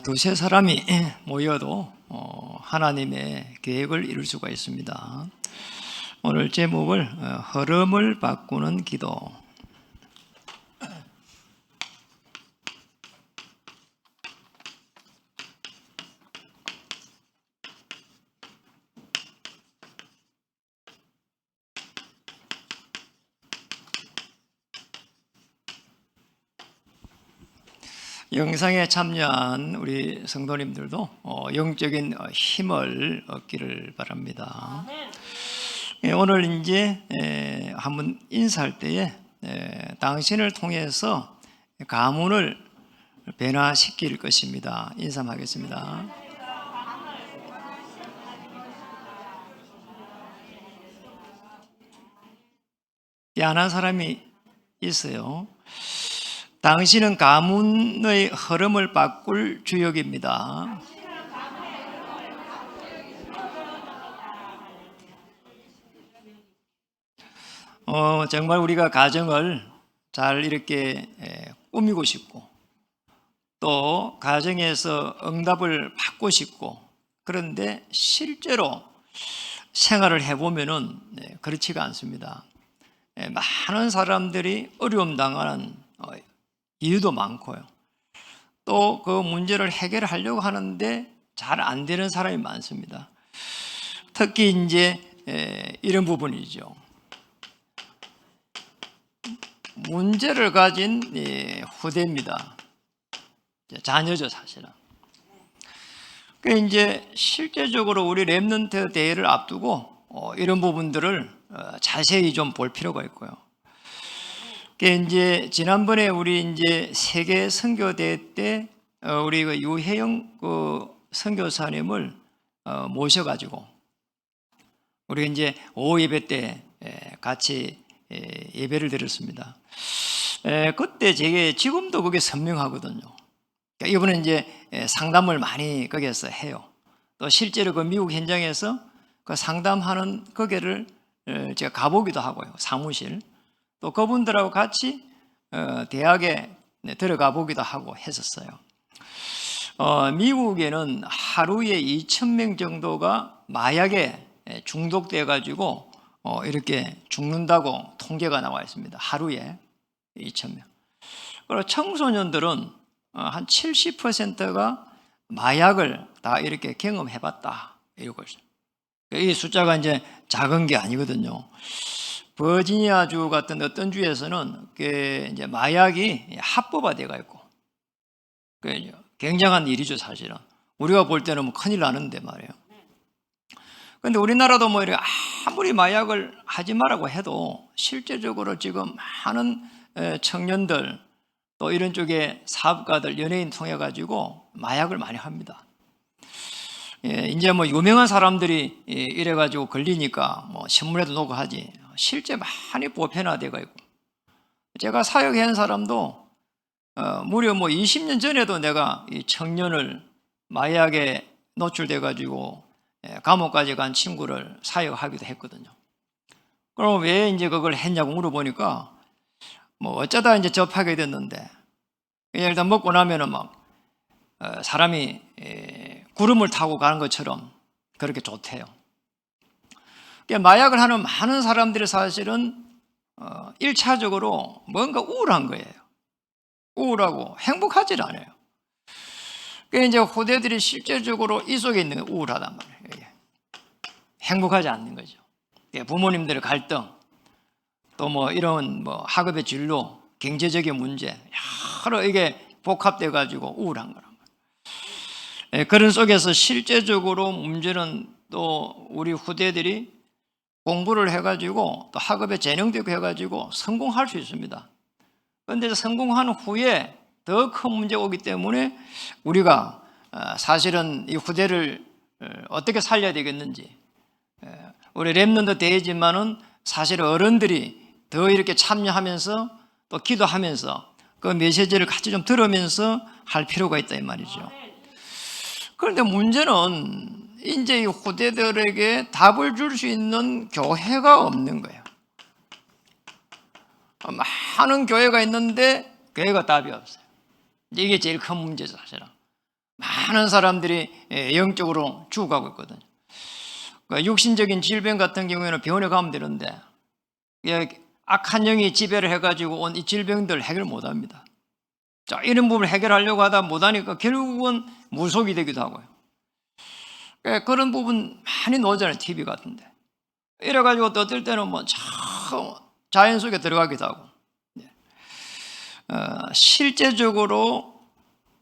두세 사람이 모여도 하나님의 계획을 이룰 수가 있습니다. 오늘 제목을 흐름을 바꾸는 기도. 영상에 참여한 우리 성도님들도 영적인 힘을 얻기를 바랍니다. 오늘 이제 한번 인사할 때에 당신을 통해서 가문을 변화시킬 것입니다. 인사하겠습니다. 안 한 사람이 있어요. 당신은 가문의 흐름을 바꿀 주역입니다. 정말 우리가 가정을 잘 이렇게 꾸미고 싶고 또 가정에서 응답을 받고 싶고, 그런데 실제로 생활을 해보면은 그렇지가 않습니다. 많은 사람들이 어려움 당하는 이유도 많고요. 또 그 문제를 해결하려고 하는데 잘 안 되는 사람이 많습니다. 특히 이제 이런 부분이죠. 문제를 가진 후대입니다. 자녀죠, 사실은. 그 이제 실제적으로 우리 렘넌트 대회를 앞두고 이런 부분들을 자세히 좀 볼 필요가 있고요. 이제 지난번에 우리 이제 세계 선교대회 때 우리 그 유혜영 그 선교사님을 모셔가지고 우리 이제 오후 예배 때 같이 예배를 드렸습니다. 그때 제게 지금도 그게 선명하거든요. 그러니까 이번에 이제 상담을 많이 거기에서 해요. 또 실제로 그 미국 현장에서 그 상담하는 거기를 제가 가보기도 하고요. 사무실. 또 그분들하고 같이 대학에 들어가 보기도 하고 했었어요. 미국에는 하루에 2,000명 정도가 마약에 중독돼 가지고 이렇게 죽는다고 통계가 나와 있습니다. 하루에 2,000명. 그리고 청소년들은 한 70%가 마약을 다 이렇게 경험해봤다 이러고 있어요. 이 숫자가 이제 작은 게 아니거든요. 버지니아주 같은 어떤 주에서는 이제 마약이 합법화되어 있고, 굉장한 일이죠, 사실은. 우리가 볼 때는 뭐 큰일 나는데 말이에요. 그런데 우리나라도 뭐 이렇게 아무리 마약을 하지 말라고 해도 실제적으로 지금 많은 청년들 또 이런 쪽에 사업가들, 연예인 통해 가지고 마약을 많이 합니다. 이제 뭐 유명한 사람들이 이래 가지고 걸리니까 뭐 신문에도 놓고 하지. 실제 많이 보편화되고 있고, 제가 사역한 사람도 무려 뭐 20년 전에도 내가 이 청년을 마약에 노출돼 가지고 감옥까지 간 친구를 사역하기도 했거든요. 그럼 왜 이제 그걸 했냐고 물어보니까 뭐 어쩌다 이제 접하게 됐는데, 일단 먹고 나면은 막 사람이 구름을 타고 가는 것처럼 그렇게 좋대요. 마약을 하는 많은 사람들이 사실은 1차적으로 뭔가 우울한 거예요. 우울하고 행복하지 않아요. 이제 후대들이 실제적으로 이 속에 있는 게 우울하단 말이에요. 행복하지 않는 거죠. 부모님들의 갈등, 또 뭐 이런 뭐 학업의 진로, 경제적인 문제, 여러 이게 복합돼 가지고 우울한 거란 말이에요. 그런 속에서 실제적으로 문제는 또 우리 후대들이 공부를 해가지고 또 학업에 재능되고 해가지고 성공할 수 있습니다. 그런데 성공한 후에 더 큰 문제가 오기 때문에 우리가 사실은 이 후대를 어떻게 살려야 되겠는지, 우리 렘넌트 대회지만은 사실 어른들이 더 이렇게 참여하면서 또 기도하면서 그 메시지를 같이 좀 들으면서 할 필요가 있다 이 말이죠. 그런데 문제는 이제 이 후대들에게 답을 줄 수 있는 교회가 없는 거예요. 많은 교회가 있는데 교회가 답이 없어요. 이게 제일 큰 문제죠, 사실은. 많은 사람들이 영적으로 죽어가고 있거든요. 그러니까 육신적인 질병 같은 경우에는 병원에 가면 되는데 악한 영이 지배를 해가지고 온 이 질병들 해결 못합니다. 자, 이런 부분을 해결하려고 하다 못하니까 결국은 무속이 되기도 하고요. 그런 부분 많이 나오잖아요, TV 같은데. 이래가지고 또 어떨 때는 뭐 참 자연 속에 들어가기도 하고. 실제적으로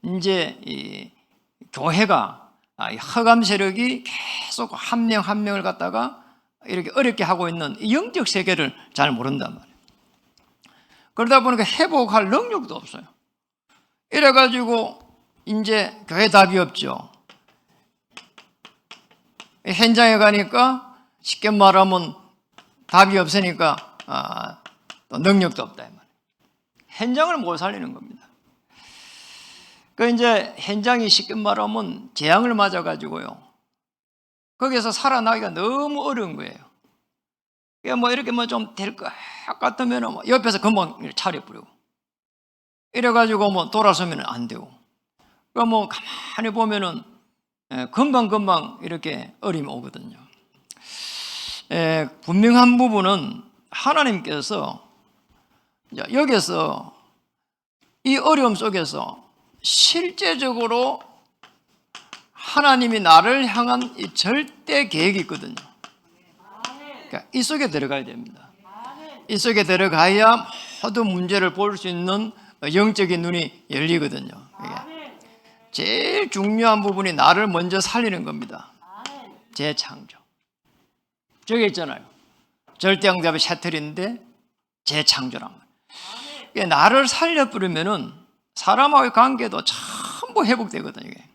이제 이 교회가 이 흑암 세력이 계속 한 명 한 명을 갖다가 이렇게 어렵게 하고 있는 이 영적 세계를 잘 모른단 말이에요. 그러다 보니까 회복할 능력도 없어요. 이래가지고 이제 교회 답이 없죠. 현장에 가니까 쉽게 말하면 답이 없으니까 또 능력도 없다 이 말이에요. 현장을 못 살리는 겁니다. 그 이제 현장이 쉽게 말하면 재앙을 맞아가지고요. 거기서 살아나기가 너무 어려운 거예요. 뭐 이렇게 뭐 좀 될 것 같으면 뭐 옆에서 금방 차려버리고 이래가지고 뭐 돌아서면 안 되고. 그 뭐 가만히 보면은 금방 이렇게 어려움이 오거든요. 분명한 부분은 하나님께서 여기서 이 어려움 속에서 실제적으로 하나님이 나를 향한 이 절대 계획이 있거든요. 그러니까 이 속에 들어가야 됩니다. 이 속에 들어가야 모든 문제를 볼 수 있는 영적인 눈이 열리거든요. 제일 중요한 부분이 나를 먼저 살리는 겁니다. 재창조. 저기 있잖아요. 절대응답의 샤틀인데 재창조란 말이에요. 나를 살려버리면은 사람하고의 관계도 전부 회복되거든요. 이게.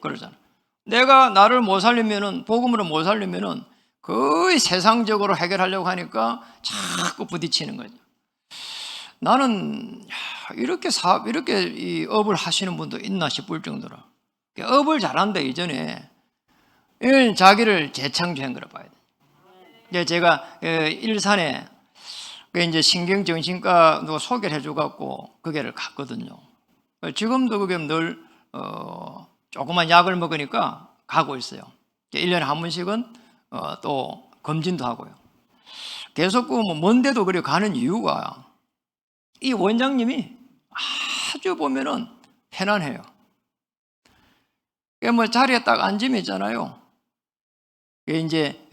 그러잖아요. 내가 나를 못 살리면은, 복음으로 못 살리면은 거의 세상적으로 해결하려고 하니까 자꾸 부딪히는 거죠. 나는 이렇게 이 업을 하시는 분도 있나 싶을 정도로 업을 잘한다 이전에 자기를 재창조한 거라 봐야 돼요. 제가 일산에 이제 신경정신과 누가 소개를 해줘갖고 거기를 갔거든요. 지금도 그게 늘 조그만 약을 먹으니까 가고 있어요. 1년에 한 번씩은 또 검진도 하고요. 계속 먼데도 그래 가는 이유가 이 원장님이 아주 보면은 편안해요. 뭐 자리에 딱 앉으면 있잖아요. 이제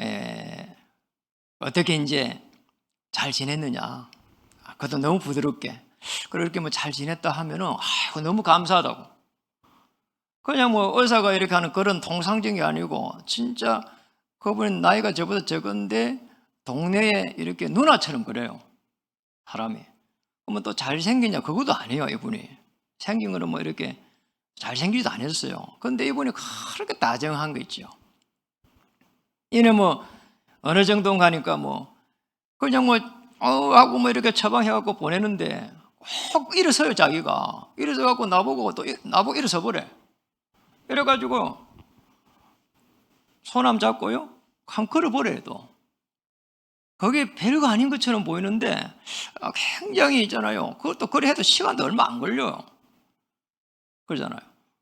어떻게 이제 잘 지냈느냐. 그것도 너무 부드럽게. 그렇게 뭐 잘 지냈다 하면은 너무 감사하다고. 그냥 뭐 의사가 이렇게 하는 그런 통상적인 게 아니고 진짜 그분은 나이가 저보다 적은데 동네에 이렇게 누나처럼 그래요. 사람이. 그러면 또 잘생기냐? 그것도 아니에요, 이분이. 생긴 거는 뭐 이렇게 잘생기지도 않았어요. 근데 이분이 그렇게 다정한 거 있죠. 이는 뭐 어느 정도 가니까 뭐 그냥 뭐 하고 뭐 이렇게 처방해갖고 보내는데 꼭 일어서요, 자기가. 일어서갖고 나보고 일어서 버려. 이래가지고 손함 잡고요, 한 걸어버려요, 또. 그게 별거 아닌 것처럼 보이는데 굉장히 있잖아요. 그것도 그래 해도 시간도 얼마 안 걸려요. 그러잖아요.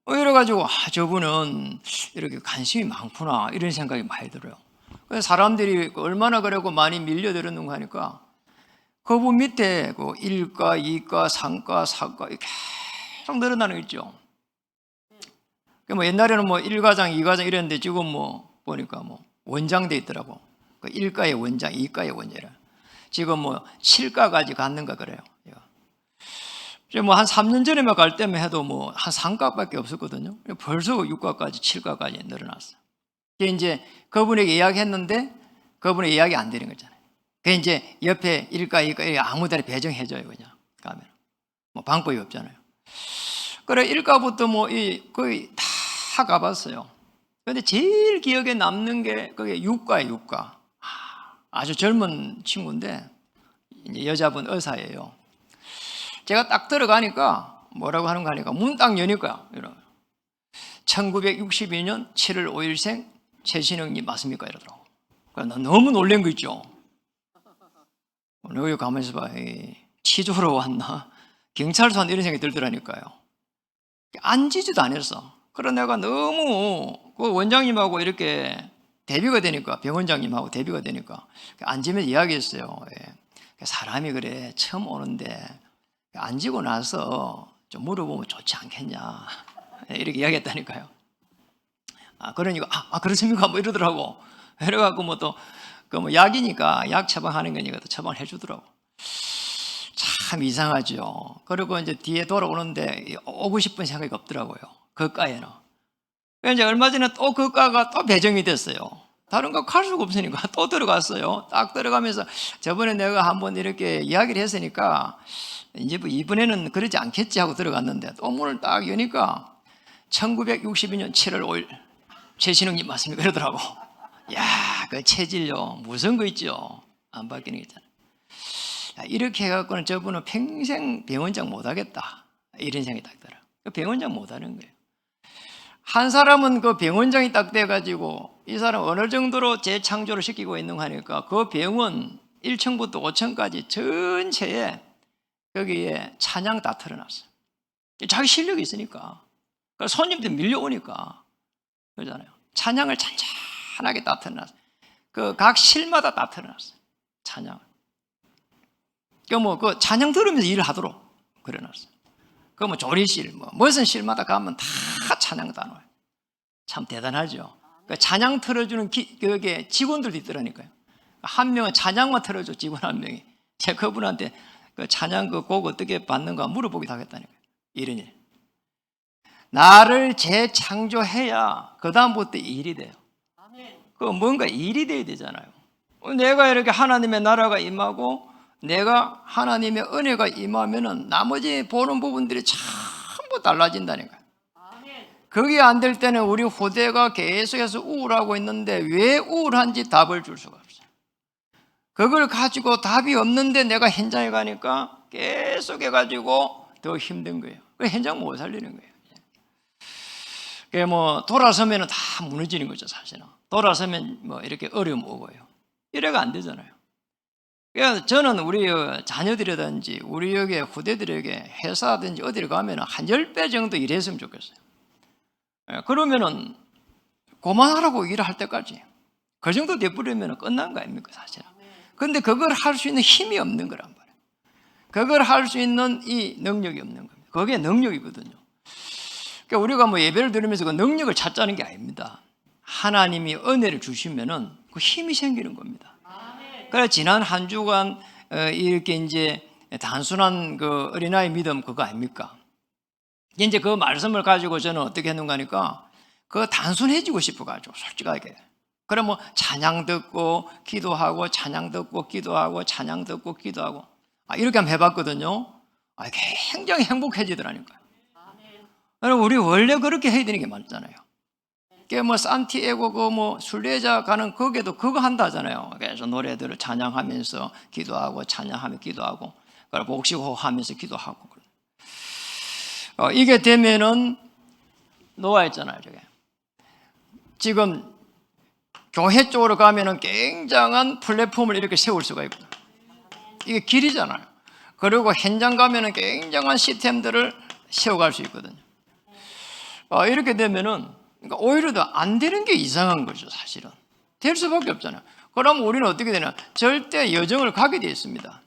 이래가지고 저분은 이렇게 관심이 많구나 이런 생각이 많이 들어요. 그래서 사람들이 얼마나 그러고 많이 밀려들었는가 하니까 그분 밑에 그 1가, 2가, 3가, 4가 계속 늘어나는 거 있죠. 뭐 옛날에는 뭐 1가장, 2가장 이랬는데 지금 뭐 보니까 뭐 원장 돼 있더라고. 그 1가의 원장, 2가의 원장이라. 지금 뭐 7가까지 갔는가 그래요. 뭐 한 3년 전에만 갈 때만 해도 뭐 한 3가밖에 없었거든요. 벌써 6가까지, 7가까지 늘어났어요. 그게 이제 그분에게 이야기했는데 그분의 이야기 안 되는 거잖아요. 그 이제 옆에 1가, 2가 아무데나 배정해줘요, 그냥. 가면. 뭐 방법이 없잖아요. 그래, 1가부터 뭐 거의 다 가봤어요. 근데 제일 기억에 남는 게 그게 6가예요, 6가. 아주 젊은 친구인데, 이제 여자분 의사예요. 제가 딱 들어가니까 뭐라고 하는 거 하니까 문 딱 여니까, 1962년 7월 5일생 최신영님 맞습니까? 이러더라고. 나 너무 놀란 거 있죠. 여기 가만히 있어봐. 치조로 왔나? 경찰서 왔나? 이런 생각이 들더라니까요. 앉지도 않았어. 그래 내가 너무 그 원장님하고 이렇게 대비가 되니까, 병원장님하고 대비가 되니까 앉으면서 이야기했어요. 예. 사람이 그래 처음 오는데 앉고 나서 좀 물어보면 좋지 않겠냐, 이렇게 이야기했다니까요. 그러니까 그렇습니까? 뭐 이러더라고. 이래갖고 뭐 또 그 뭐 약이니까 약 처방하는 거니까 또 처방을 해주더라고. 참 이상하죠. 그리고 이제 뒤에 돌아오는데 오고 싶은 생각이 없더라고요. 그과에는. 이제 얼마 전에 또 그과가 또 배정이 됐어요. 다른 거 갈 수가 없으니까 또 들어갔어요. 딱 들어가면서 저번에 내가 한번 이렇게 이야기를 했으니까 이제 뭐 이번에는 그러지 않겠지 하고 들어갔는데 또 문을 딱 여니까 1962년 7월 5일 최신웅님 맞습니까? 이러더라고. 야, 그 체질요. 무서운 거 있죠. 안 바뀌는 거 있잖아요. 이렇게 해갖고는 저분은 평생 병원장 못하겠다, 이런 생각이 딱 들어요. 병원장 못하는 거예요. 한 사람은 그 병원장이 딱 돼가지고 이 사람 어느 정도로 재창조를 시키고 있는 거 하니까 그 병원 1층부터 5층까지 전체에 거기에 찬양 다 틀어놨어요. 자기 실력이 있으니까. 그러니까 손님들 밀려오니까. 그러잖아요. 찬양을 찬찬하게 다 틀어놨어요. 그 각 실마다 다 틀어놨어요. 찬양을. 그 찬양 들으면서 일을 하도록 그려놨어요. 뭐 조리실, 무슨 실마다 가면 다 찬양 다 놓아요. 참 대단하죠. 찬양 틀어주는 그게 직원들도 있더라니까요. 한 명은 찬양만 틀어줘, 직원 한 명이. 제가 그분한테 그 찬양 그 곡 어떻게 받는가 물어보기도 하겠다니까요. 이런 일. 나를 재창조해야 그다음부터 일이 돼요. 뭔가 일이 돼야 되잖아요. 내가 이렇게 하나님의 나라가 임하고 내가 하나님의 은혜가 임하면은 나머지 보는 부분들이 전부 달라진다니까요. 그게 안 될 때는 우리 후대가 계속해서 우울하고 있는데 왜 우울한지 답을 줄 수가 없어요. 그걸 가지고 답이 없는데 내가 현장에 가니까 계속해가지고 더 힘든 거예요. 그 현장 못 살리는 거예요. 돌아서면 다 무너지는 거죠, 사실은. 돌아서면 이렇게 어려움 오고요. 이래가 안 되잖아요. 그래서 저는 우리 자녀들이든지 우리 여기 후대들에게 회사든지 어디를 가면 한 10배 정도 일했으면 좋겠어요. 그러면은 그만하라고 일을 할 때까지 그 정도 돼버리면 끝난 거 아닙니까, 사실은. 근데 그걸 할 수 있는 힘이 없는 거란 말이에요. 그걸 할 수 있는 이 능력이 없는 겁니다. 그게 능력이거든요. 그러니까 우리가 예배를 드리면서 그 능력을 찾자는 게 아닙니다. 하나님이 은혜를 주시면은 그 힘이 생기는 겁니다. 그래서 지난 한 주간 이렇게 이제 단순한 그 어린아이 믿음 그거 아닙니까? 이제 그 말씀을 가지고 저는 어떻게 했는가 하니까 그 단순해지고 싶어가지고 솔직하게. 그래 찬양 듣고 기도하고 찬양 듣고 기도하고 찬양 듣고 기도하고 이렇게 한번 해봤거든요. 굉장히 행복해지더라니까요. 우리 원래 그렇게 해야 되는 게 맞잖아요. 산티에고 순례자 가는 거기에도 그거 한다 하잖아요. 그래서 노래들을 찬양하면서 기도하고 찬양하며 기도하고 복식호흡하면서 기도하고. 이게 되면은 놓아있잖아요. 저게. 지금 교회 쪽으로 가면은 굉장한 플랫폼을 이렇게 세울 수가 있거든요. 이게 길이잖아요. 그리고 현장 가면은 굉장한 시스템들을 세워갈 수 있거든요. 이렇게 되면은 오히려 더 안 되는 게 이상한 거죠, 사실은. 될 수밖에 없잖아요. 그럼 우리는 어떻게 되냐? 절대 여정을 가게 되어 있습니다.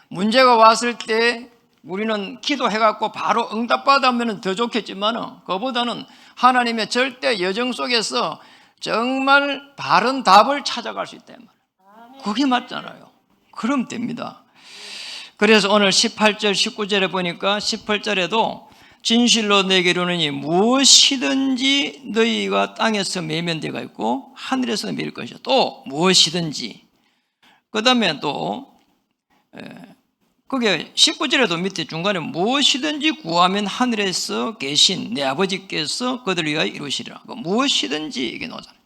문제가 왔을 때 우리는 기도해갖고 바로 응답받으면 더 좋겠지만은 그보다는 하나님의 절대 여정 속에서 정말 바른 답을 찾아갈 수 있단 말이에요. 그게 맞잖아요. 그럼 됩니다. 그래서 오늘 18절, 19절에 보니까 18절에도 진실로 내게 이르노니 무엇이든지 너희가 땅에서 매면 데가 있고 하늘에서 매일 것이요. 또 무엇이든지. 그 다음에 또 그게 19절에도 밑에 중간에 무엇이든지 구하면 하늘에서 계신 내 아버지께서 그들을 위하여 이루시리라. 무엇이든지 이게 나오잖아요.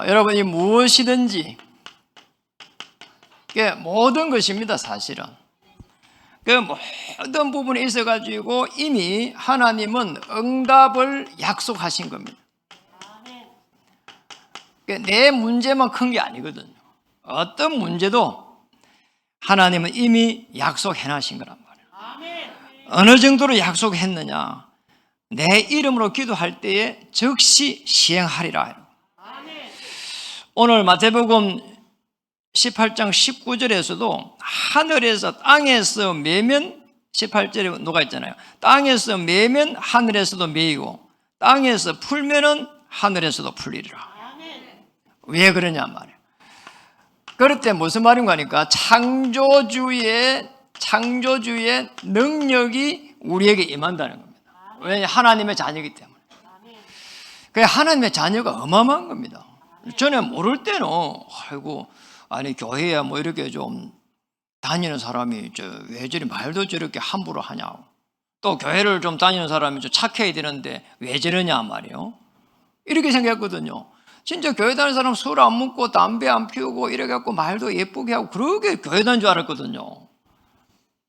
여러분 이 무엇이든지 이게 모든 것입니다, 사실은. 그 모든 부분에 있어가지고 이미 하나님은 응답을 약속하신 겁니다. 내 문제만 큰 게 아니거든요. 어떤 문제도 하나님은 이미 약속해 놔신 거란 말이에요. 어느 정도로 약속했느냐? 내 이름으로 기도할 때에 즉시 시행하리라. 오늘 마태복음 18장 19절에서도 하늘에서 땅에서 매면 18절에 누가 있잖아요. 땅에서 매면 하늘에서도 매이고 땅에서 풀면은 하늘에서도 풀리리라. 왜 그러냐 말이에요. 그럴 때 무슨 말인가 하니까 창조주의 능력이 우리에게 임한다는 겁니다. 왜냐하면 하나님의 자녀이기 때문에. 그 하나님의 자녀가 어마어마한 겁니다. 전에 모를 때는 아이고 아니 교회야 뭐 이렇게 좀 다니는 사람이 왜 저리 말도 저렇게 함부로 하냐고, 또 교회를 좀 다니는 사람이 좀 착해야 되는데 왜 저러냐 말이에요. 이렇게 생각했거든요. 진짜 교회 다니는 사람 술 안 먹고 담배 안 피우고 이래 갖고 말도 예쁘게 하고 그러게 교회 다니는 줄 알았거든요.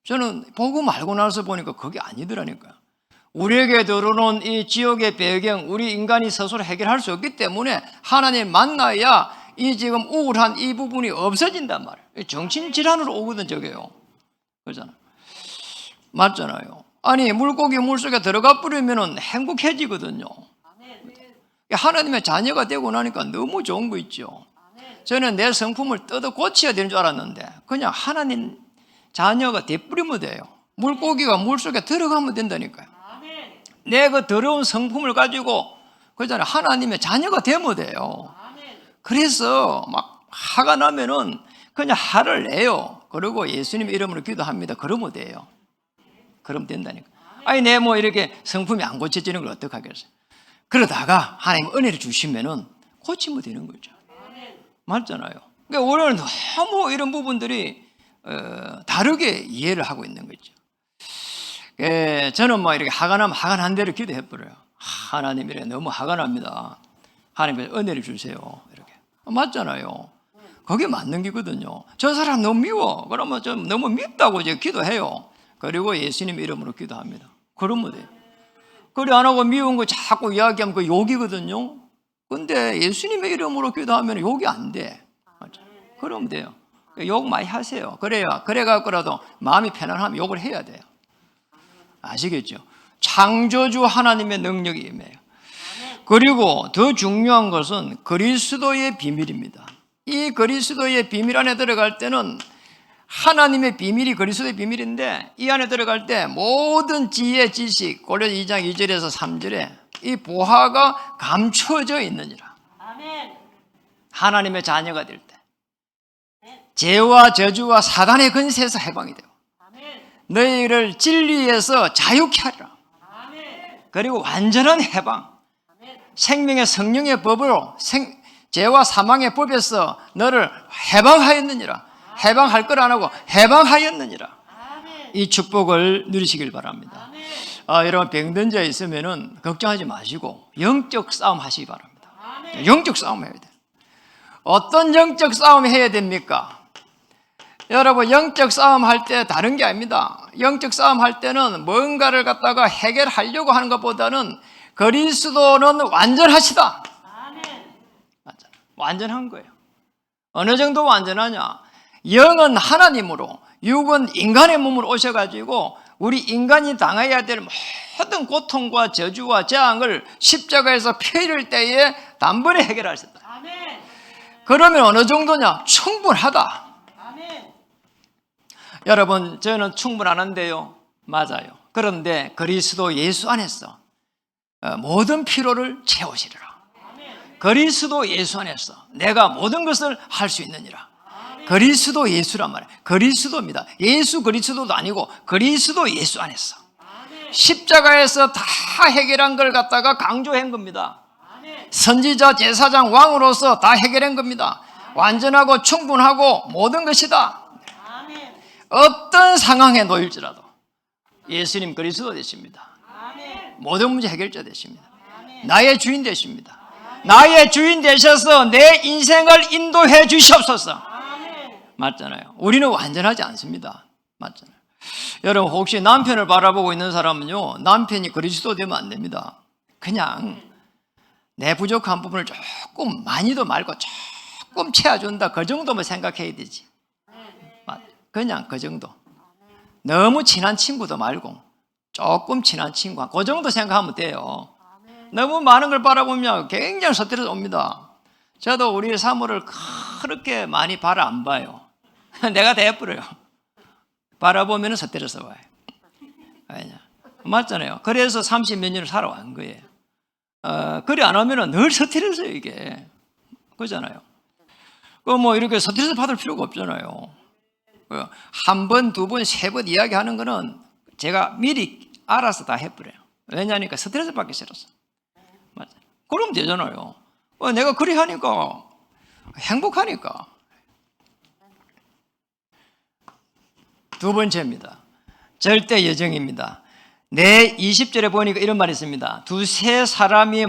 저는 복음 알고 나서 보니까 그게 아니더라니까요. 우리에게 들어오는 이 지옥의 배경, 우리 인간이 스스로 해결할 수 없기 때문에 하나님 만나야 이 지금 우울한 이 부분이 없어진단 말이에요. 정신질환으로 오거든 저게요. 그렇잖아요. 맞잖아요. 아니 물고기 물속에 들어가 버리면 행복해지거든요. 하나님의 자녀가 되고 나니까 너무 좋은 거 있죠. 저는 내 성품을 뜯어 고쳐야 되는 줄 알았는데 그냥 하나님 자녀가 돼버리면 돼요. 물고기가 물속에 들어가면 된다니까요. 내 그 더러운 성품을 가지고 그잖아요. 하나님의 자녀가 되면 돼요. 그래서 막 화가 나면은 그냥 화를 내요. 그리고 예수님 이름으로 기도합니다. 그러면 돼요. 그러면 된다니까. 아니 내 뭐 이렇게 성품이 안 고쳐지는 걸 어떻게 하겠어요? 그러다가 하나님 은혜를 주시면은 고치면 되는 거죠. 맞잖아요. 그러니까 우리는 너무 이런 부분들이 다르게 이해를 하고 있는 거죠. 저는 뭐 이렇게 화가 나면 화가 난 대로 기도해버려요. 하나님 이래 너무 화가 납니다. 하나님 은혜를 주세요. 이렇게. 맞잖아요. 그게 맞는 게거든요. 저 사람 너무 미워. 그러면 좀 너무 밉다고 이제 기도해요. 그리고 예수님 이름으로 기도합니다. 그러면 돼요. 그래 안 하고 미운 거 자꾸 이야기하면 그 욕이거든요. 근데 예수님의 이름으로 기도하면 욕이 안 돼. 맞죠? 그러면 돼요. 욕 많이 하세요. 그래갖고라도 마음이 편안하면 욕을 해야 돼요. 아시겠죠? 창조주 하나님의 능력이 임해요. 그리고 더 중요한 것은 그리스도의 비밀입니다. 이 그리스도의 비밀 안에 들어갈 때는 하나님의 비밀이 그리스도의 비밀인데 이 안에 들어갈 때 모든 지혜 지식 고린도서 2장 2절에서 3절에 이 보화가 감춰져 있느니라. 하나님의 자녀가 될 때 죄와 저주와 사단의 근세에서 해방이 되고 너희를 진리에서 자유케 하리라. 그리고 완전한 해방, 생명의 성령의 법으로 죄와 사망의 법에서 너를 해방하였느니라. 해방할 걸 안 하고 해방하였느니라. 이 축복을 누리시길 바랍니다. 여러분 병든 자 있으면은 걱정하지 마시고 영적 싸움 하시기 바랍니다. 영적 싸움 해야 돼요. 어떤 영적 싸움 해야 됩니까? 여러분 영적 싸움 할 때 다른 게 아닙니다. 영적 싸움 할 때는 뭔가를 갖다가 해결하려고 하는 것보다는 그리스도는 완전하시다. 완전한 거예요. 어느 정도 완전하냐? 영은 하나님으로, 육은 인간의 몸으로 오셔가지고 우리 인간이 당해야 될 모든 고통과 저주와 재앙을 십자가에서 피 흘릴 때에 단번에 해결하셨다. 그러면 어느 정도냐? 충분하다. 여러분 저는 충분하는데요. 맞아요. 그런데 그리스도 예수 안에서 모든 필요를 채우시리라. 그리스도 예수 안에서 내가 모든 것을 할 수 있느니라. 그리스도 예수란 말이에요. 그리스도입니다. 예수 그리스도도 아니고 그리스도 예수 안에서 십자가에서 다 해결한 걸 갖다가 강조한 겁니다. 선지자 제사장 왕으로서 다 해결한 겁니다. 완전하고 충분하고 모든 것이다. 어떤 상황에 놓일지라도 예수님 그리스도 되십니다. 모든 문제 해결자 되십니다. 나의 주인 되십니다. 나의 주인 되셔서 내 인생을 인도해 주시옵소서. 맞잖아요. 우리는 완전하지 않습니다. 맞잖아요. 여러분 혹시 남편을 바라보고 있는 사람은요, 남편이 그리스도 되면 안 됩니다. 그냥 내 부족한 부분을 조금 많이도 말고 조금 채워준다, 그 정도만 생각해야 되지. 그냥 그 정도. 너무 친한 친구도 말고 조금 친한 친구, 그 정도 생각하면 돼요. 너무 많은 걸 바라보면 굉장히 스트레스 옵니다. 저도 우리 사모를 그렇게 많이 바라 안 봐요. 내가 다 해버려요. 바라보면 스트레스 와요. 왜냐? 맞잖아요. 그래서 30몇 년을 살아온 거예요. 그리 안 하면 늘 스트레스예요, 이게. 그렇잖아요. 뭐 이렇게 스트레스 받을 필요가 없잖아요. 한 번, 두 번, 세 번 이야기하는 거는 제가 미리 알아서 다 해버려요. 왜냐니까 스트레스 받기 싫어서. 맞아. 그러면 되잖아요. 내가 그리 하니까 행복하니까. 두 번째입니다. 절대 여정입니다. 내 20절에 보니까 이런 말이 있습니다. 두세 사람이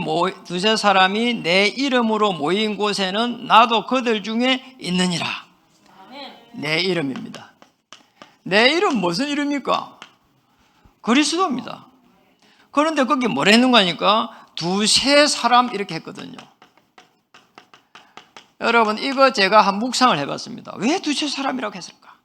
내 이름으로 모인 곳에는 나도 그들 중에 있느니라. 내 이름입니다. 내 이름 무슨 이름입니까? 그리스도입니다. 그런데 거기 뭐라 했는 거니까 두세 사람 이렇게 했거든요. 여러분, 이거 제가 한 묵상을 해봤습니다. 왜 두세 사람이라고 했을까?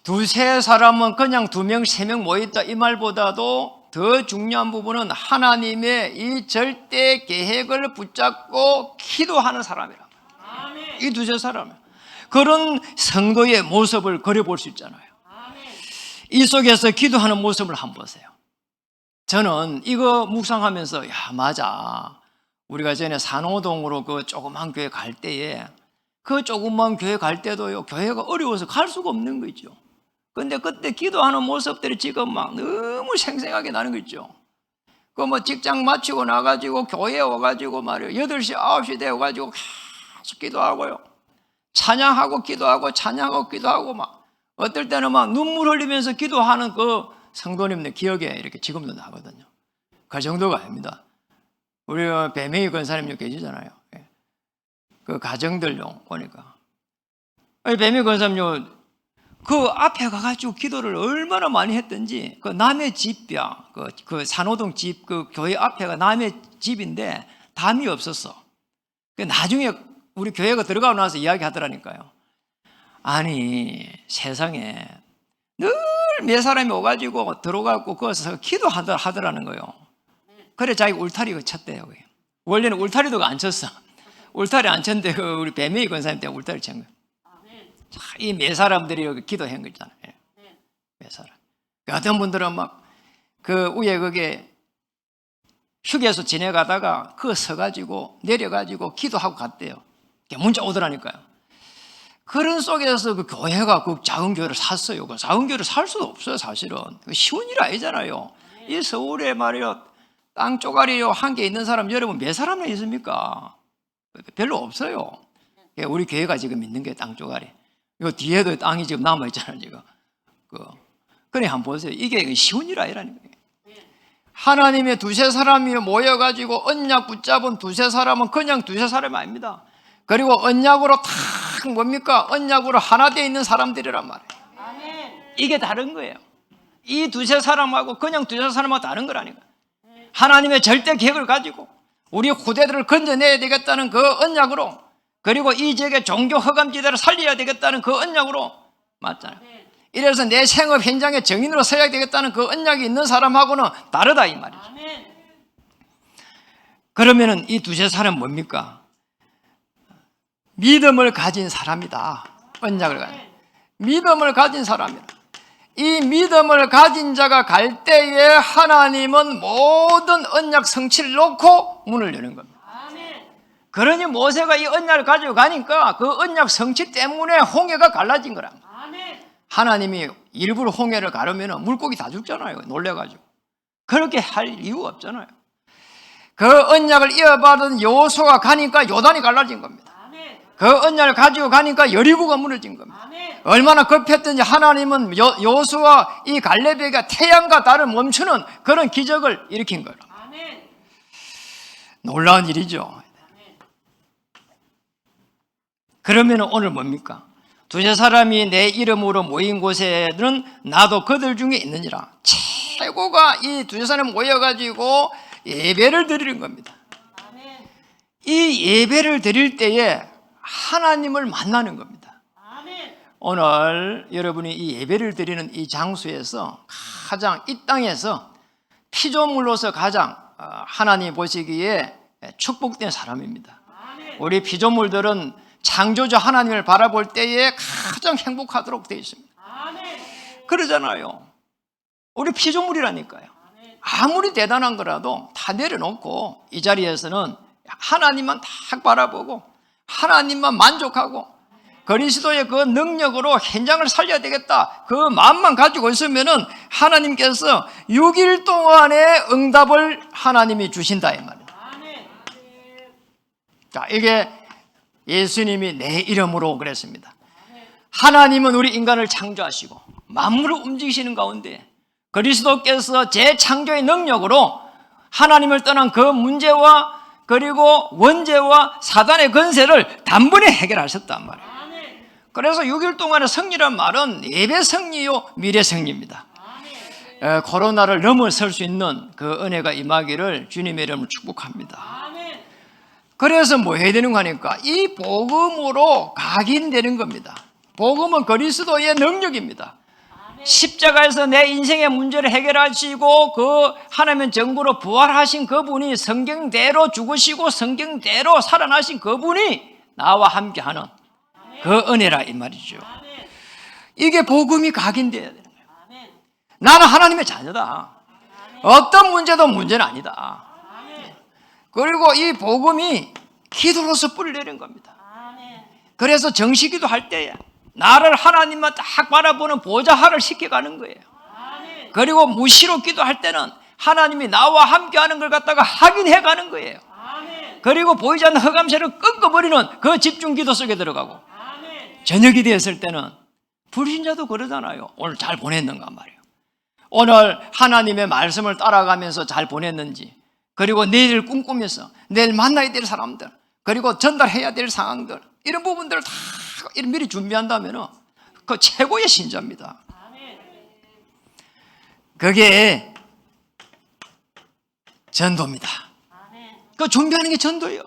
두세 사람은 그냥 2명, 3명 모였다 이 말보다도 더 중요한 부분은 하나님의 이 절대 계획을 붙잡고 기도하는 사람이라. 이 두세 사람. 그런 성도의 모습을 그려볼 수 있잖아요. 이 속에서 기도하는 모습을 한번 보세요. 저는 이거 묵상하면서 맞아. 우리가 전에 산호동으로 그 조그만 교회 갈 때에 그 조그만 교회 갈 때도요, 교회가 어려워서 갈 수가 없는 거죠. 근데 그때 기도하는 모습들이 지금 막 너무 생생하게 나는 거 있죠. 그 뭐 직장 마치고 나가지고 교회에 와가지고 말이에요. 8시, 9시 되어가지고 계속 기도하고요. 찬양하고 기도하고 찬양하고 기도하고 막 어떨 때는 막 눈물 흘리면서 기도하는 그 성도님들 기억에 이렇게 지금도 나거든요. 그 정도가 아닙니다. 우리 배명희 권사님 계시잖아요. 그 가정들요 보니까 배명희 권사님 그 앞에 가가지고 기도를 얼마나 많이 했던지 그 남의 집이야. 그 산호동 집 그 교회 앞에가 남의 집인데 담이 없었어. 나중에 우리 교회가 들어가고 나서 이야기하더라니까요. 아니 세상에 늘 몇 사람이 오가지고 들어가고 거기서 기도하더라는 거예요. 그래 자기 울타리가 쳤대요. 원래는 울타리도 안 쳤어. 울타리 안 쳤는데 우리 배명희 권사님 때문에 울타리 친 거예요. 이 몇 사람들이 여기 기도한 거 있잖아요. 몇 사람. 어떤 분들은 막 그 위에 그게 휴게소 지내가다가 그 서가지고 내려가지고 기도하고 갔대요. 문자 오더라니까요. 그런 속에서 그 교회가 그 작은 교회를 샀어요. 그 작은 교회를 살 수도 없어요, 사실은. 쉬운 일 아니잖아요. 이 서울에 말이요, 땅 쪼가리요, 한 개 있는 사람 여러분 몇 사람이나 있습니까? 별로 없어요. 우리 교회가 지금 있는 게 땅 쪼가리. 이 뒤에도 땅이 지금 남아있잖아요, 지금. 그래, 한번 보세요. 이게 쉬운 일 아니라는 거예요. 하나님의 두세 사람이 모여가지고 언약 붙잡은 두세 사람은 그냥 두세 사람이 아닙니다. 그리고 언약으로 탁 뭡니까? 언약으로 하나 되어 있는 사람들이란 말이에요. 이게 다른 거예요. 이 두세 사람하고 그냥 두세 사람하고 다른 거라니까. 하나님의 절대 계획을 가지고 우리 후대들을 건져내야 되겠다는 그 언약으로, 그리고 이 지역의 종교 허감지대를 살려야 되겠다는 그 언약으로, 맞잖아요. 이래서 내 생업 현장의 정인으로 서야 되겠다는 그 언약이 있는 사람하고는 다르다 이 말이죠. 그러면은 이 두세 사람은 뭡니까? 믿음을 가진 사람이다. 언약을 가진 믿음을 가진 사람이다. 이 믿음을 가진 자가 갈 때에 하나님은 모든 언약 성취를 놓고 문을 여는 겁니다. 그러니 모세가 이 언약을 가지고 가니까 그 언약 성취 때문에 홍해가 갈라진 거라. 하나님이 일부러 홍해를 가르면 물고기 다 죽잖아요. 놀래가지고. 그렇게 할 이유가 없잖아요. 그 언약을 이어받은 여호수아가 가니까 요단이 갈라진 겁니다. 그 언약을 가지고 가니까 여리고가 무너진 겁니다. 얼마나 급했든지 하나님은 여호수아 이 갈렙에게 태양과 달을 멈추는 그런 기적을 일으킨 거예요. 놀라운 일이죠. 그러면 오늘 뭡니까? 두세 사람이 내 이름으로 모인 곳에는 나도 그들 중에 있느니라. 최고가 이 두세 사람 모여가지고 예배를 드리는 겁니다. 이 예배를 드릴 때에 하나님을 만나는 겁니다. 오늘 여러분이 이 예배를 드리는 이 장소에서 가장 이 땅에서 피조물로서 가장 하나님 보시기에 축복된 사람입니다. 우리 피조물들은 창조주 하나님을 바라볼 때에 가장 행복하도록 되어 있습니다. 그러잖아요. 우리 피조물이라니까요. 아무리 대단한 거라도 다 내려놓고 이 자리에서는 하나님만 딱 바라보고 하나님만 만족하고 그리스도의 그 능력으로 현장을 살려야 되겠다, 그 마음만 가지고 있으면은 하나님께서 6일 동안의 응답을 하나님이 주신다 이 말이에요. 자, 이게 예수님이 내 이름으로 그랬습니다. 하나님은 우리 인간을 창조하시고 만물을 움직이시는 가운데 그리스도께서 재창조의 능력으로 하나님을 떠난 그 문제와 그리고 원죄와 사단의 건세를 단번에 해결하셨단 말이에요. 그래서 6일 동안의 승리란 말은 예배 승리요 미래 승리입니다. 코로나를 넘어설 수 있는 그 은혜가 임하기를 주님의 이름으로 축복합니다. 그래서 뭐 해야 되는 거니까 이 복음으로 각인되는 겁니다. 복음은 그리스도의 능력입니다. 십자가에서 내 인생의 문제를 해결하시고 그 하나님의 정부로 부활하신 그분이 성경대로 죽으시고 성경대로 살아나신 그분이 나와 함께하는 그 은혜라 이 말이죠. 이게 복음이 각인되어야 되는 거예요. 나는 하나님의 자녀다. 어떤 문제도 문제는 아니다. 그리고 이 복음이 기도로서 뿌리 내린 겁니다. 그래서 정식기도 할 때에 나를 하나님만 딱 바라보는 보좌하를 시켜가는 거예요. 그리고 무시로 기도할 때는 하나님이 나와 함께하는 걸 갖다가 확인해가는 거예요. 그리고 보이지 않는 흑암세를 끊어버리는 그 집중기도 속에 들어가고, 저녁이 되었을 때는 불신자도 그러잖아요. 오늘 잘 보냈는가 말이에요. 오늘 하나님의 말씀을 따라가면서 잘 보냈는지, 그리고 내일을 꿈꾸면서 내일 만나야 될 사람들, 그리고 전달해야 될 상황들, 이런 부분들을 다 미리 준비한다면 그 최고의 신자입니다. 그게 전도입니다. 그 준비하는 게 전도예요.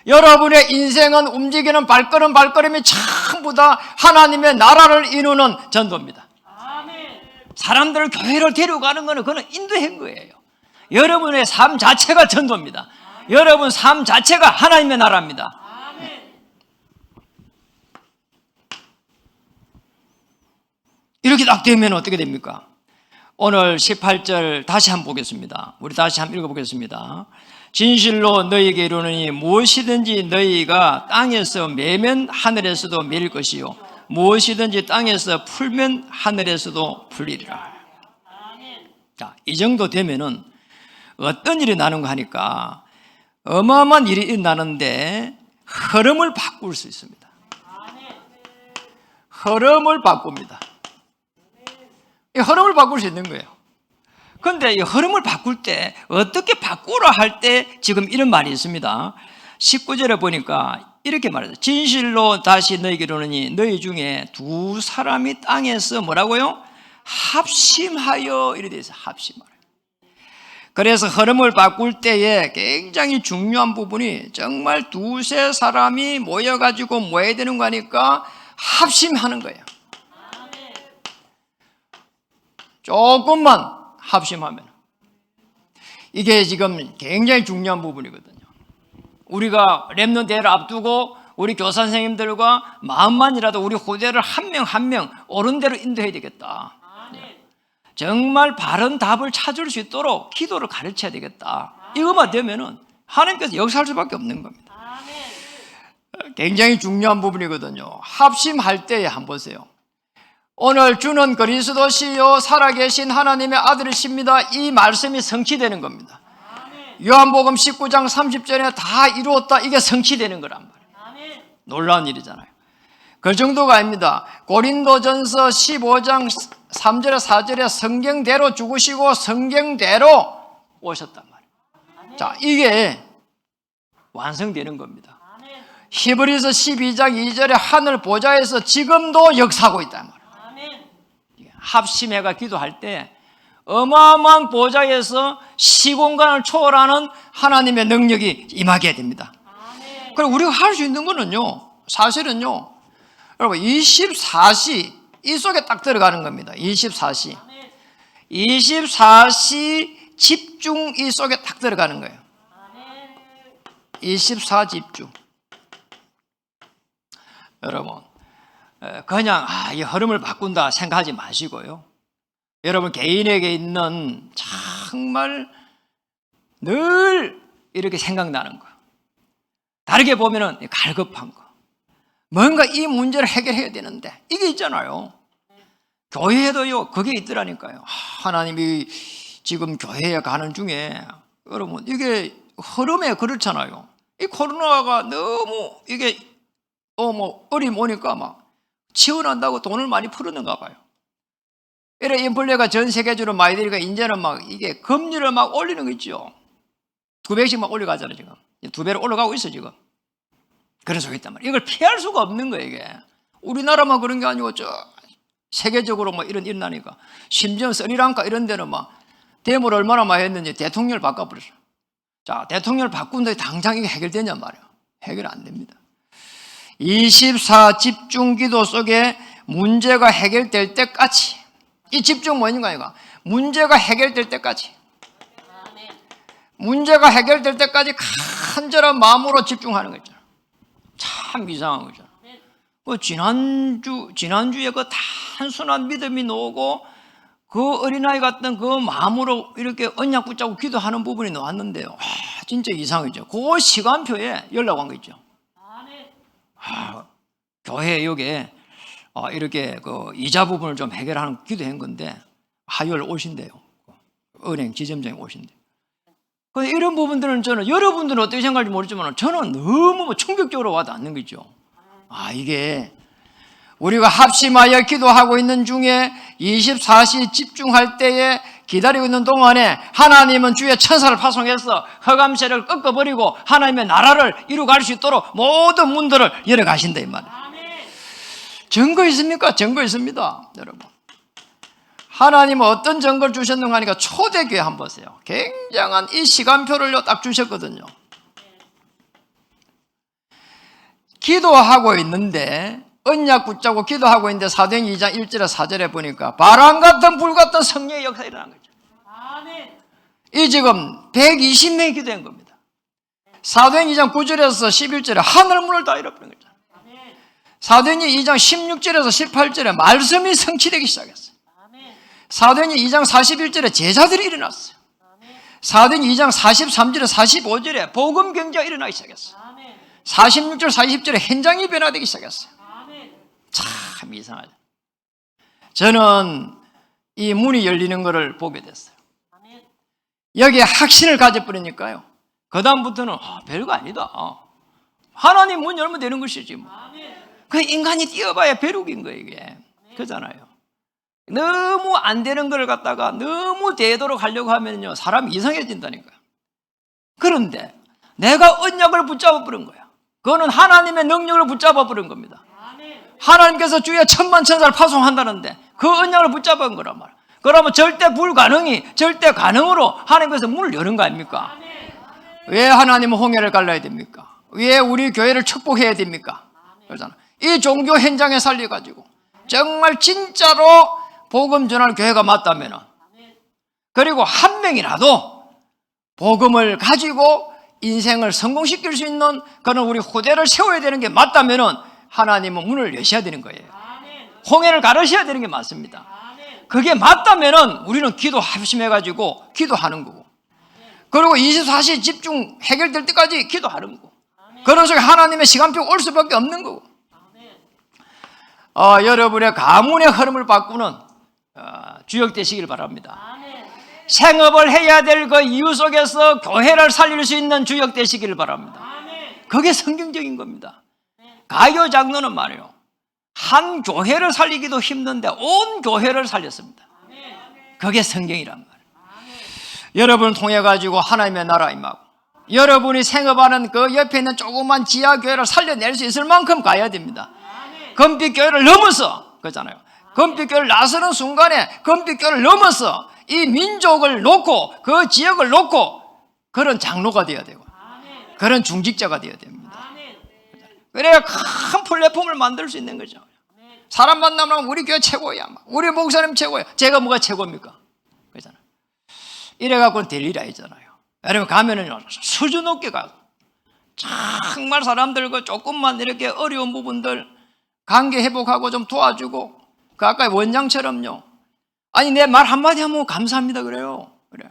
여러분의 인생은 움직이는 발걸음이 전부 다 하나님의 나라를 이루는 전도입니다. 사람들을 교회를 데려가는 것은 그건 인도한 거예요. 여러분의 삶 자체가 전도입니다. 여러분 삶 자체가 하나님의 나라입니다. 이렇게 딱 되면 어떻게 됩니까? 오늘 18절 다시 한번 보겠습니다. 우리 다시 한번 읽어보겠습니다. 진실로 너희에게 이르노니 무엇이든지 너희가 땅에서 매면 하늘에서도 매일 것이요 무엇이든지 땅에서 풀면 하늘에서도 풀리리라. 자, 이 정도 되면은 어떤 일이 나는가 하니까 어마어마한 일이 일어나는데 흐름을 바꿀 수 있습니다. 흐름을 바꿉니다. 이 흐름을 바꿀 수 있는 거예요. 그런데 이 흐름을 바꿀 때 어떻게 바꾸라 할 때 지금 이런 말이 있습니다. 19절에 보니까 이렇게 말해요. 진실로 다시 너희에게 이르노니 너희 중에 두 사람이 땅에서 뭐라고요? 합심하여 이래 돼 있어요. 합심하여. 그래서 흐름을 바꿀 때에 굉장히 중요한 부분이 정말 두세 사람이 모여가지고 뭐 해야 되는 거니까 합심하는 거예요. 조금만 합심하면 이게 지금 굉장히 중요한 부분이거든요. 우리가 렘넌트를 앞두고 우리 교사 선생님들과 마음만이라도 우리 후대를 한 명 한 명 옳은 대로 인도해야 되겠다. 정말 바른 답을 찾을 수 있도록 기도를 가르쳐야 되겠다. 이것만 되면은 하나님께서 역사할 수밖에 없는 겁니다. 굉장히 중요한 부분이거든요. 합심할 때에 한번 보세요. 오늘 주는 그리스도시요 살아계신 하나님의 아들이십니다. 이 말씀이 성취되는 겁니다. 요한복음 19장 30절에 다 이루었다. 이게 성취되는 거란 말이에요. 놀라운 일이잖아요. 그 정도가 아닙니다. 고린도전서 15장 3절에 4절에 성경대로 죽으시고 성경대로 오셨단 말이에요. 자, 이게 완성되는 겁니다. 히브리서 12장 2절에 하늘 보좌에서 지금도 역사하고 있단 말이에요. 합심해가 기도할 때 어마어마한 보좌에서 시공간을 초월하는 하나님의 능력이 임하게 됩니다. 그리고 우리가 할 수 있는 거는요, 사실은요, 여러분 24시 이 속에 딱 들어가는 겁니다. 24시 24시 집중 이 속에 딱 들어가는 거예요. 24 집중. 여러분 그냥 이 흐름을 바꾼다 생각하지 마시고요. 여러분 개인에게 있는 정말 늘 이렇게 생각나는 거, 다르게 보면은 갈급한 거, 뭔가 이 문제를 해결해야 되는데 이게 있잖아요. 교회에도요 그게 있더라니까요. 하나님이 지금 교회에 가는 중에 여러분 이게 흐름에 그렇잖아요. 이 코로나가 너무 이게 어림 오니까 막 치워난다고 돈을 많이 풀었는가 봐요. 이래 인플레가 전 세계적으로 많이 되니까 이제는 막 이게 금리를 막 올리는 거 있죠. 2배씩 막 올려가잖아요. 지금 2배로 올라가고 있어 지금. 그런 속에 있단 말이에요. 이걸 피할 수가 없는 거예요. 이게 우리나라만 그런 게 아니고 저 세계적으로 뭐 이런 일어나니까, 심지어 스리랑카 이런 데는 막 데모를 얼마나 많이 했는지 대통령을 바꿔버렸어요. 자, 대통령을 바꾼다고 당장 이게 해결되냔 말이에요. 해결 안 됩니다. 24 집중 기도 속에 문제가 해결될 때까지, 이 집중 뭐인가 이거? 문제가 해결될 때까지, 문제가 해결될 때까지 간절한 마음으로 집중하는 거죠. 참 이상한 거죠. 지난주에 그 단순한 믿음이 나오고 그 어린아이 같은 그 마음으로 이렇게 언약 붙잡고 기도하는 부분이 나왔는데요. 진짜 이상하죠. 그 시간표에 연락 온 거 있죠. 교회 여기에 이렇게 그 이자 부분을 좀 해결하는 기도한 건데 화요일 오신대요. 은행 지점장이 오신대요. 이런 부분들은 저는 여러분들은 어떻게 생각할지 모르지만 저는 너무 충격적으로 와닿는 거죠. 이게 우리가 합심하여 기도하고 있는 중에 24시 집중할 때에 기다리고 있는 동안에 하나님은 주의 천사를 파송해서 흑암세력을 꺾어버리고 하나님의 나라를 이루어갈 수 있도록 모든 문들을 열어가신다 이 말이에요. 증거 있습니까? 증거 있습니다. 여러분, 하나님은 어떤 증거를 주셨는가 하니까 초대교회 한번 보세요. 굉장한 이 시간표를 딱 주셨거든요. 기도하고 있는데, 언약 붙잡고 기도하고 있는데 사도행전 2장 1절에 4절에 보니까 바람 같은 불 같은 성령의 역사가 일어난 거죠. 이 지금 120명이 기도한 겁니다. 사도행전 2장 9절에서 11절에 하늘문을 다 열어버린 거죠. 사도행전 2장 16절에서 18절에 말씀이 성취되기 시작했어요. 사도행전 2장 41절에 제자들이 일어났어요. 사도행전 2장 43절에 45절에 복음 경제가 일어나기 시작했어요. 46절 40절에 현장이 변화되기 시작했어요. 참 이상하죠. 저는 이 문이 열리는 것을 보게 됐어요. 여기에 확신을 가져버리니까요, 그 다음부터는 별거 아니다. 하나님 문 열면 되는 것이지 뭐. 그 인간이 뛰어봐야 벼룩인 거예요 이게. 그렇잖아요. 너무 안 되는 걸 갖다가 너무 되도록 하려고 하면요 사람이 이상해진다니까요. 그런데 내가 언약을 붙잡아 버린 거야. 그거는 하나님의 능력을 붙잡아 버린 겁니다. 하나님께서 주의 천만천사를 파송한다는데 그 언약을 붙잡은 거란 말이에요. 그러면 절대 불가능이 절대 가능으로 하나님께서 문을 여는 거 아닙니까? 왜 하나님은 홍해를 갈라야 됩니까? 왜 우리 교회를 축복해야 됩니까? 그러잖아. 이 종교 현장에 살려가지고 정말 진짜로 복음 전하는 교회가 맞다면, 그리고 한 명이라도 복음을 가지고 인생을 성공시킬 수 있는 그런 우리 후대를 세워야 되는 게 맞다면 하나님은 문을 여셔야 되는 거예요. 홍해를 가르셔야 되는 게 맞습니다. 그게 맞다면 우리는 기도 합심해가지고 기도하는 거고, 그리고 24시 집중 해결될 때까지 기도하는 거고, 그런 속에 하나님의 시간표가 올 수밖에 없는 거고, 여러분의 가문의 흐름을 바꾸는 주역 되시길 바랍니다. 생업을 해야 될 그 이유 속에서 교회를 살릴 수 있는 주역 되시길 바랍니다. 그게 성경적인 겁니다. 가요 장로는 말이에요, 한 교회를 살리기도 힘든데 온 교회를 살렸습니다. 그게 성경이란 말이에요. 여러분을 통해 가지고 하나님의 나라 임하고, 여러분이 생업하는 그 옆에 있는 조그만 지하교회를 살려낼 수 있을 만큼 가야 됩니다. 금빛교회를 넘어서, 그렇잖아요. 금빛교회를 나서는 순간에 금빛교회를 넘어서 이 민족을 놓고 그 지역을 놓고 그런 장로가 되어야 되고 그런 중직자가 되어야 됩니다. 그래야 큰 플랫폼을 만들 수 있는 거죠. 사람 만나면 우리 교회 최고야, 우리 목사님 최고야. 제가 뭐가 최고입니까? 그렇잖아요. 이래갖고는 될 일이 아니잖아요. 여러분 가면은 수준 높게 가고 정말 사람들 그 조금만 이렇게 어려운 부분들 관계 회복하고 좀 도와주고, 그 아까 원장처럼요. 아니 내 말 한마디 하면 감사합니다 그래요. 그래.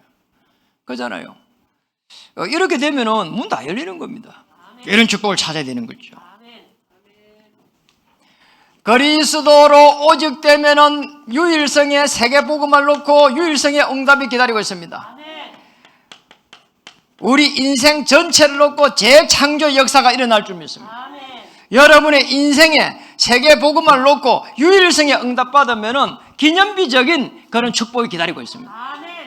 그러잖아요. 이렇게 되면은 문 다 열리는 겁니다. 이런 축복을 찾아야 되는 거죠. 그리스도로 오직 되면은 유일성의 세계복음을 놓고 유일성의 응답이 기다리고 있습니다. 우리 인생 전체를 놓고 재창조 역사가 일어날 줄 믿습니다. 여러분의 인생에 세계복음을 놓고 유일성의 응답받으면은 기념비적인 그런 축복이 기다리고 있습니다.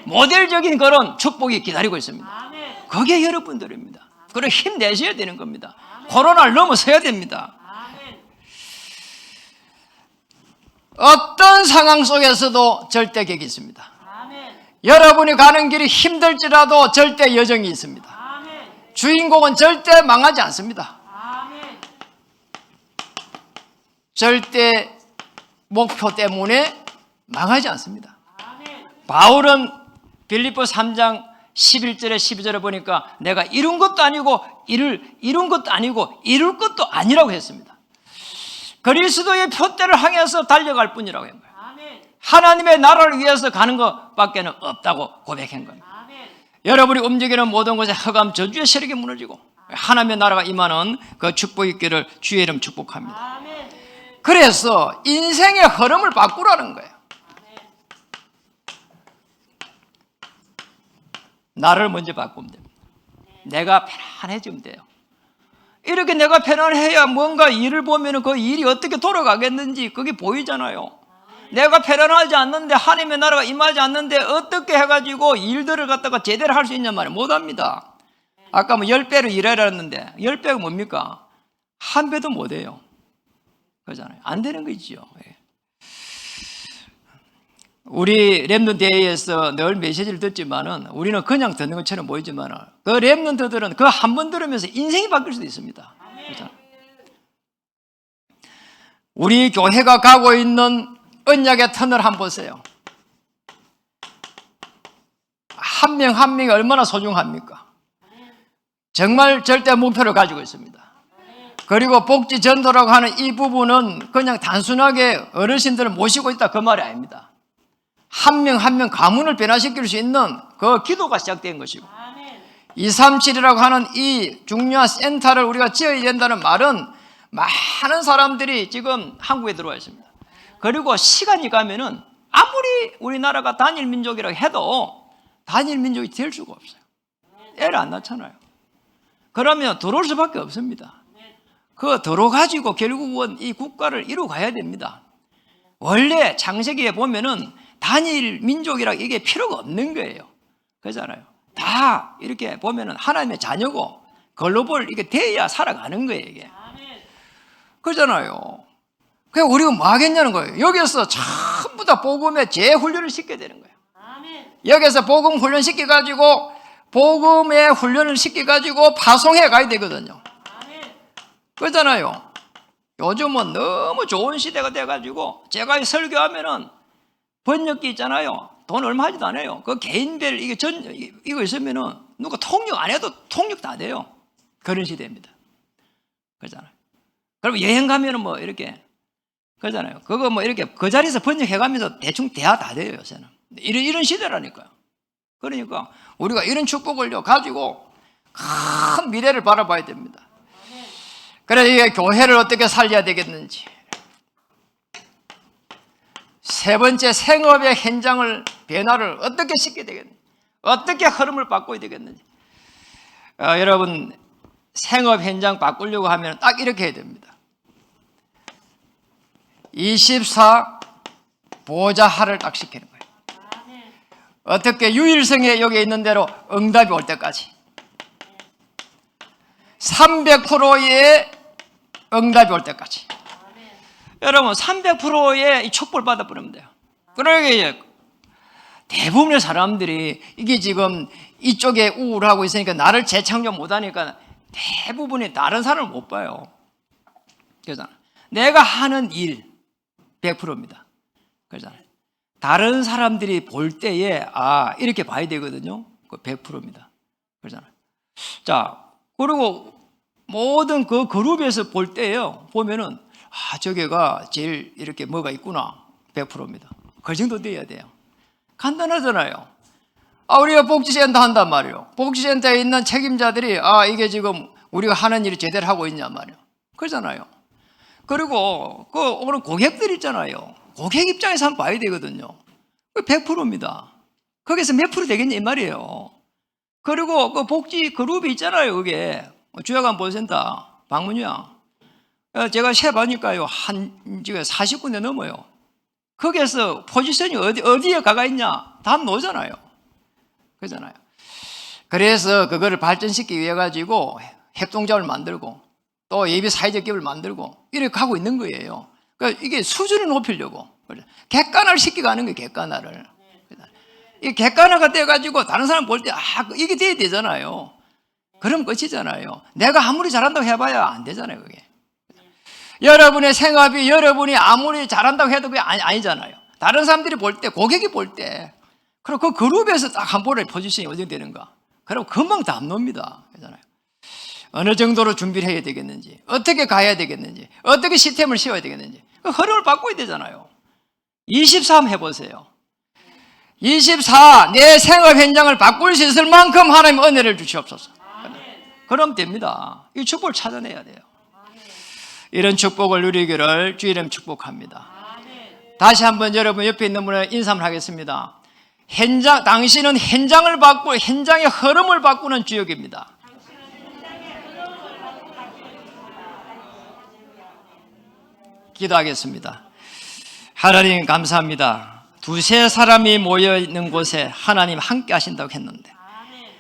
모델적인 그런 축복이 기다리고 있습니다. 그게 여러분들입니다. 그래 힘내셔야 되는 겁니다. 코로나를 넘어서야 됩니다. 어떤 상황 속에서도 절대격이 있습니다. 여러분이 가는 길이 힘들지라도 절대 여정이 있습니다. 주인공은 절대 망하지 않습니다. 절대 목표 때문에 망하지 않습니다. 바울은 빌립보 3장 11절에 12절에 보니까 내가 이룬 것도 아니고 이룬 것도 아니고 이룰 것도 아니라고 했습니다. 그리스도의 표대를 향해서 달려갈 뿐이라고 한 거예요. 하나님의 나라를 위해서 가는 것밖에 없다고 고백한 겁니다. 여러분이 움직이는 모든 곳에 흑암 저주의 세력이 무너지고 하나님의 나라가 임하는 그 축복 있기를 주의 이름 축복합니다. 그래서 인생의 흐름을 바꾸라는 거예요. 나를 먼저 바꾸면 됩니다. 내가 편안해지면 돼요. 이렇게 내가 편안해야 뭔가 일을 보면 그 일이 어떻게 돌아가겠는지 그게 보이잖아요. 내가 편안하지 않는데 하나님의 나라가 임하지 않는데 어떻게 해가지고 일들을 갖다가 제대로 할 수 있냔 말이에요. 못합니다. 아까 뭐 10배로 일하라 했는데 10배가 뭡니까? 한 배도 못해요. 그러잖아요. 안 되는 거지요. 우리 렘넌트 대회에서 늘 메시지를 듣지만은 우리는 그냥 듣는 것처럼 보이지만 그 렘넌트들은 그 한 번 들으면서 인생이 바뀔 수도 있습니다. 그렇잖아요. 우리 교회가 가고 있는 언약의 터널 한번 보세요. 한 명 한 명이 얼마나 소중합니까? 정말 절대 목표를 가지고 있습니다. 그리고 복지 전도라고 하는 이 부분은 그냥 단순하게 어르신들을 모시고 있다 그 말이 아닙니다. 한 명 한 명 가문을 변화시킬 수 있는 그 기도가 시작된 것이고 237이라고 하는 이 중요한 센터를 우리가 지어야 된다는 말은 많은 사람들이 지금 한국에 들어와 있습니다. 그리고 시간이 가면은 아무리 우리나라가 단일 민족이라고 해도 단일 민족이 될 수가 없어요. 애를 안 낳잖아요. 그러면 들어올 수밖에 없습니다. 그 들어가지고 결국은 이 국가를 이루어가야 됩니다. 원래 창세기에 보면은 단일 민족이라 이게 필요가 없는 거예요. 그렇잖아요. 다 이렇게 보면은 하나님의 자녀고 글로벌 이게 돼야 살아가는 거예요, 이게. 그렇잖아요. 그냥 우리가 뭐 하겠냐는 거예요. 여기서 전부 다 복음의 재훈련을 시켜야 되는 거예요. 여기서 복음 훈련 시켜가지고 복음의 훈련을 시켜가지고 파송해 가야 되거든요. 그렇잖아요. 요즘은 너무 좋은 시대가 돼가지고 제가 설교하면은 번역기 있잖아요. 돈 얼마 하지도 않아요. 그 개인별 이거 있으면은 누가 통역 안 해도 통역 다 돼요. 그런 시대입니다. 그렇잖아요. 그럼 여행 가면은 뭐 이렇게 그러잖아요. 그거 뭐 이렇게 그 자리에서 번역해가면서 대충 대화 다 돼요, 요새는. 이런 시대라니까요. 그러니까 우리가 이런 축복을 가지고 큰 미래를 바라봐야 됩니다. 그래서 이게 교회를 어떻게 살려야 되겠는지. 세 번째, 생업의 현장을 변화를 어떻게 시켜야 되겠는지, 어떻게 흐름을 바꿔야 되겠는지. 여러분, 생업 현장 바꾸려고 하면 딱 이렇게 해야 됩니다. 24 보좌하를 딱 시키는 거예요. 어떻게 유일성에 여기 있는 대로 응답이 올 때까지 300%의 응답이 올 때까지. 여러분 300%의 축복을 받아버리면 돼요. 그러게 대부분의 사람들이 이게 지금 이쪽에 우울하고 있으니까 나를 재창조 못하니까 대부분이 다른 사람을 못 봐요. 그래서 내가 하는 일, 100%입니다. 그렇잖아요. 다른 사람들이 볼 때에 이렇게 봐야 되거든요. 100%입니다. 그렇잖아요. 자, 그리고 모든 그 그룹에서 볼 때요, 보면은 저게가 제일 이렇게 뭐가 있구나. 100%입니다. 그 정도 돼야 돼요. 간단하잖아요. 우리가 복지센터 한단 말이에요. 복지센터에 있는 책임자들이 이게 지금 우리가 하는 일이 제대로 하고 있냔 말이에요. 그러잖아요. 그리고 오늘 고객들 있잖아요. 고객 입장에서 한번 봐야 되거든요. 100%입니다. 거기서 몇 프로 되겠냐 이 말이에요. 그리고 그 복지 그룹이 있잖아요. 그게 주야간 보센터 방문이야. 제가 세봐니까요 지금 40군데 넘어요. 거기에서 포지션이 어디에 가가 있냐 다 나오잖아요. 그러잖아요. 그래서 그거를 발전시키기 위해 가지고 협동조합을 만들고 또 예비 사회적 기업을 만들고 이렇게 하고 있는 거예요. 그러니까 이게 수준을 높이려고 객관화를 시키가는 거예요. 객관화를. 이 객관화가 돼가지고 다른 사람 볼 때 이게 돼야 되잖아요. 그럼 끝이잖아요. 내가 아무리 잘한다고 해봐야 안 되잖아요. 그게. 여러분의 생활이 여러분이 아무리 잘한다고 해도 그게 아니잖아요. 다른 사람들이 볼 때, 고객이 볼 때, 그럼 그 그룹에서 딱 한 번에 포지션이 어디 되는가? 그럼 금방 다 안 놉니다. 그잖아요. 어느 정도로 준비를 해야 되겠는지, 어떻게 가야 되겠는지, 어떻게 시스템을 씌워야 되겠는지, 그 흐름을 바꿔야 되잖아요. 23 해보세요. 24, 내 생활 현장을 바꿀 수 있을 만큼 하나님 은혜를 주시옵소서. 그럼 됩니다. 이 축복을 찾아내야 돼요. 이런 축복을 누리기를 주의 이름 축복합니다. 다시 한번 여러분 옆에 있는 분에 인사를 하겠습니다. 당신은 현장을 바꾸고 현장의 흐름을 바꾸는 주역입니다. 기도하겠습니다. 하나님 감사합니다. 두세 사람이 모여있는 곳에 하나님 함께 하신다고 했는데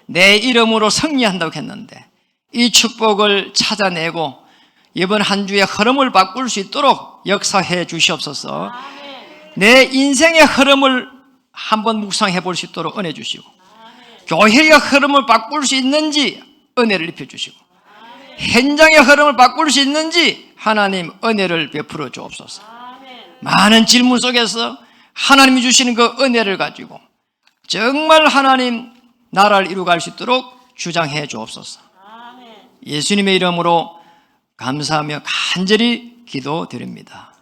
내 이름으로 승리한다고 했는데 이 축복을 찾아내고 이번 한 주의 흐름을 바꿀 수 있도록 역사해 주시옵소서. 내 인생의 흐름을 한번 묵상해 볼 수 있도록 은혜 주시고 교회의 흐름을 바꿀 수 있는지 은혜를 입혀 주시고 현장의 흐름을 바꿀 수 있는지 하나님 은혜를 베풀어 주옵소서. 많은 질문 속에서 하나님이 주시는 그 은혜를 가지고 정말 하나님 나라를 이루어갈 수 있도록 주장해 주옵소서. 예수님의 이름으로 감사하며 간절히 기도드립니다.